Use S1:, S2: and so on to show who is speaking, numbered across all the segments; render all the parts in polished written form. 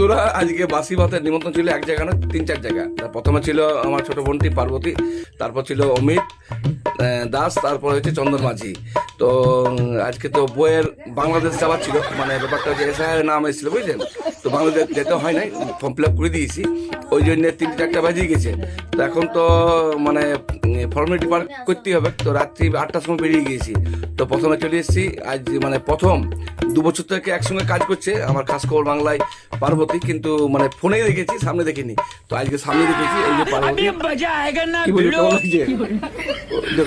S1: বন্ধুরা, আজকে বাসি ভাতের নিমন্ত্রণ ছিল এক জায়গা না, 3-4 জায়গা। প্রথমে ছিল আমার ছোট বোনটি পার্বতী, তারপর ছিল অমিত দাস, তারপর হচ্ছে চন্দন মাঝি। তো আজকে তো বইয়ের বাংলাদেশ যাওয়ার ছিল, মানে ব্যাপারটা হচ্ছে এসআইয়ের নাম এসেছিল, বুঝলেন। তো বাংলাদেশ যেতে হয় নাই, ফর্ম ফিল আপ করে দিয়েছি, ওই জন্য 3-4টা বাজিয়ে গেছে। তো এখন তো মানে ফর্মালিটি পার করতেই হবে। তো রাত্রি 8টার সময় বেরিয়ে গিয়েছি। তো প্রথমে চলে এসেছি, আজ মানে প্রথম 2 বছর থেকে একসঙ্গে কাজ করছে আমার খাস খবর বাংলায় পার্বতী, কিন্তু মানে ফোনে দেখেছি, সামনে দেখিনি। তো আজকে সামনে দেখেছি, এই যে পার্বতী, কি বলি,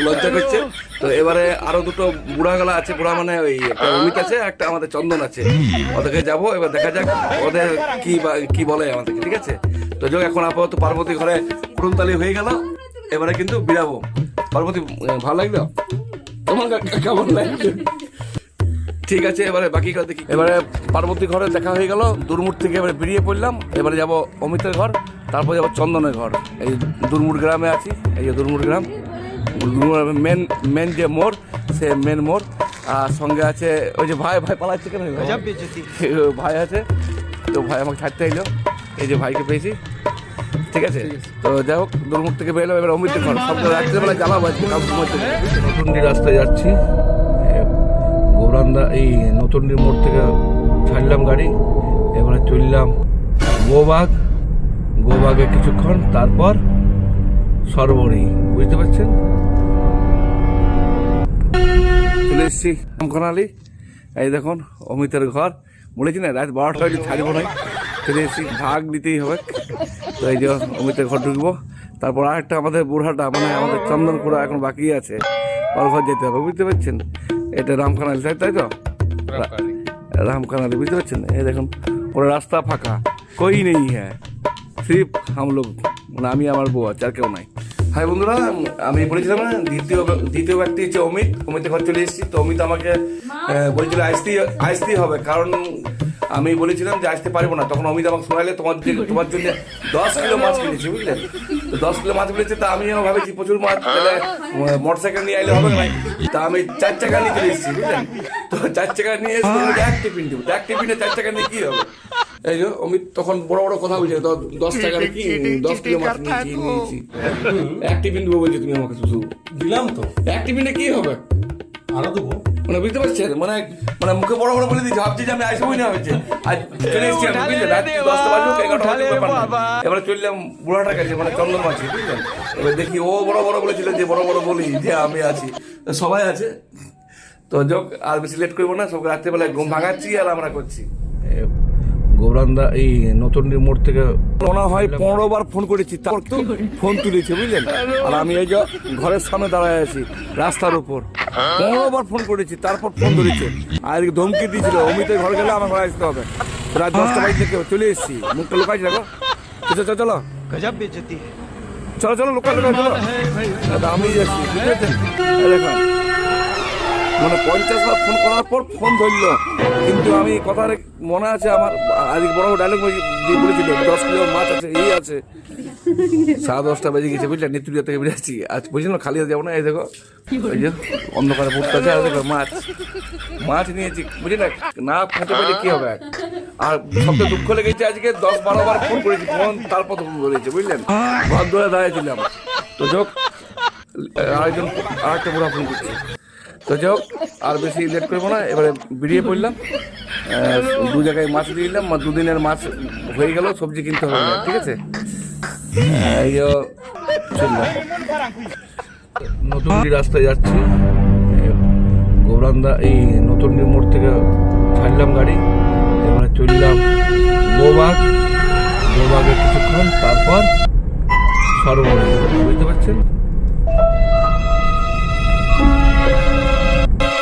S1: লজ্জা করছে। তো এবারে আরো দুটো বুড়া গলা আছে, বুড়া মানে ওই একটা অমিত আছে, একটা আমাদের চন্দন আছে। ওদেরকে যাবো, এবার দেখা যাক ওদের কি বলে আমাদেরকে, ঠিক আছে। তো যোগ এখন আপাতত পার্বতী ঘরে কুড়ুমতালি হয়ে গেল, এবারে কিন্তু বিড়াবো। পার্বতী ভালো লাগলো তোমার, কেমন লাগছে? ঠিক আছে, এবারে বাকি কথা দেখি। এবারে পার্বতী ঘরে দেখা হয়ে গেল, দুর্মুট থেকে এবারে বেরিয়ে পড়লাম। এবারে যাব অমিতের ঘর, তারপর যাবো চন্দনের ঘর। এই দুর্মুট গ্রামে আছি, এই যে দুর্মুট গ্রাম, মেন যে মোড়, সে মেন মোড়। আর সঙ্গে আছে ওই যে ভাই পালাচ্ছে কেন, ভাই আছে। তো ভাই আমাকে ছাড়তে এলো, এই যে ভাইকে পেয়েছি, ঠিক আছে। তো যাই হোক, দুর্মুখ থেকে বেরোলাম, এবার অমিতের ঘর। সব রাত্রেবেলায় জ্বালাবো আজকে, নতুন রাস্তায় যাচ্ছি। গৌরান্দা এই নতুন মোড় থেকে ছাড়লাম গাড়ি, এবারে চললাম গোবাগে কিছুক্ষণ, তারপর সরবরি, বুঝতে পারছেন। চলে এসছি রামখানালি, এই দেখুন অমিতের ঘর। বলেছি না রাত 12টা হলে ছাড়বো নয়, চলে এসছি, ভাগ নিতেই হবে। তো এই যে অমিতের ঘর ঢুকবো, তারপর আরেকটা আমাদের বুড়াটা, মানে আমাদের চন্দন কুড়া এখন বাকি আছে, ওর ঘর যেতে হবে, বুঝতে পারছেন। এটা রামখানালি, তাই তো রামখানালি, বুঝতে পারছেন। এই দেখুন ওরা রাস্তা ফাঁকা, কই নেই, হ্যাঁ সির্ফ হাম লোক, মানে আমি আমার বউ আছে, আর কেউ নাই। হাই বন্ধুরা, আমি বলেছিলাম না দ্বিতীয় ব্যক্তি হচ্ছে অমিতের ঘর চলে এসেছি। তো অমিত আমাকে বলছিল আসতেই হবে, কারণ আমি বলেছিলাম যে আসতে পারবো না। তখন অমিত আমাকে শোনাইলে তোমার জন্য 10 কিলো মাছ কিনেছি, বুঝলেন। তো 10 কিলো মাছ বলেছে, তা আমি ভাবেছি প্রচুর মাছ, তাহলে মোটরসাইকেল নিয়ে আইলে হবে না। তা আমি 4 চাকা নিয়ে চলে এসেছি, বুঝলেন। তো 4 চাকা নিয়ে এসে এক টিফিন দেবো, এক টিফিনে 4 টাকা নিয়ে কি হবে। এই যে অমিত তখন বড় বড় কথা বলছে, 10 টাকার কি 10 কিলো মাছ নিয়েছি, এক টিফিন দেবো বলছে। তুমি আমাকে শুধু
S2: দিলাম তো,
S1: এক টিফিনে কি হবে,
S2: আরো দেবো,
S1: মানে বুঝতে পারছেন। মানে মুখে বড় বড় বলে দিচ্ছি, ভাবছি যে আমি আসবোই না হচ্ছে। আজ চলে এসেছি আমি, বুঝলেন। রাত্রি 10টা বাজুক 11টা বাজুক ব্যাপার না। এবারে চললাম বুড়াটার কাছে, মানে চন্দন মাছি, বুঝলেন। এবার দেখি ও বড় বড় বলেছিল যে বড় বড় বলি যে আমি আছি, সবাই আছে। তো যোগ আর বেশি লেট করবো না, সব রাত্রেবেলায় ঘুম ভাঙাচ্ছি আর আমরা করছি। গৌরান্দা এই নতুন মোড় থেকে মনে হয় 15 বার ফোন করেছি, তারপর তো ফোন তুলেছে, বুঝলেন। আর আমি এই যে ঘরের সামনে দাঁড়ায় আছি রাস্তার উপর, 15 বার ফোন করেছি, তারপর ফোন ধরেছে। আর ধমকি দিয়েছিল অমিতের ঘর গেলে আমার ঘরে আসতে হবে। রাত 10টা বাজে থেকে চলে এসেছি, মুখটা লুকাইছি, দেখো। চলো চলো লোকাল চলো, আমি যাচ্ছি, বুঝেছেন। দেখুন মানে 50 বার ফোন করার পর ফোন ধরলো, কিন্তু আমি কথা মনে আছে আমার, আজকে বড় ডায়লগ দিয়ে বলেছিল 10 কিলো মাছ আছে, এই আছে। 10:30 বেজে গেছে, বুঝলেন। নিতুরিয়া থেকে বেরিয়েছি আজ, বুঝলেন, খালি যাবো না। এই দেখো ওই যে অন্ধকারে পড়তে আছে, আর দেখো মাছ নিয়েছি, বুঝলি না খেতে পারলে কি হবে। আর সবচেয়ে দুঃখ লেগেছে, আজকে 10-12 বার ফোন করেছি, ফোন তারপর ফোন করেছে, বুঝলেন। ঘর ধরে দাঁড়িয়েছিলাম। তো যোগ আরেকটা বুড়া ফোন করছে। তো যাই আর বেশি লেট করবো না, এবারে বেরিয়ে পড়লাম। 2 জায়গায় মাছ দিয়ে দিলাম, 2 দিনের মাছ হয়ে গেল, সবজি কিনতে হবে না, ঠিক আছে। এই চললাম, নতুন রাস্তায় যাচ্ছি। গৌরান্দা এই নতুন মোড় থেকে ছাড়লাম গাড়ি, এবারে চললাম গোবাগে কিছুক্ষণ, তারপর সরবরি, বুঝতে পারছেন।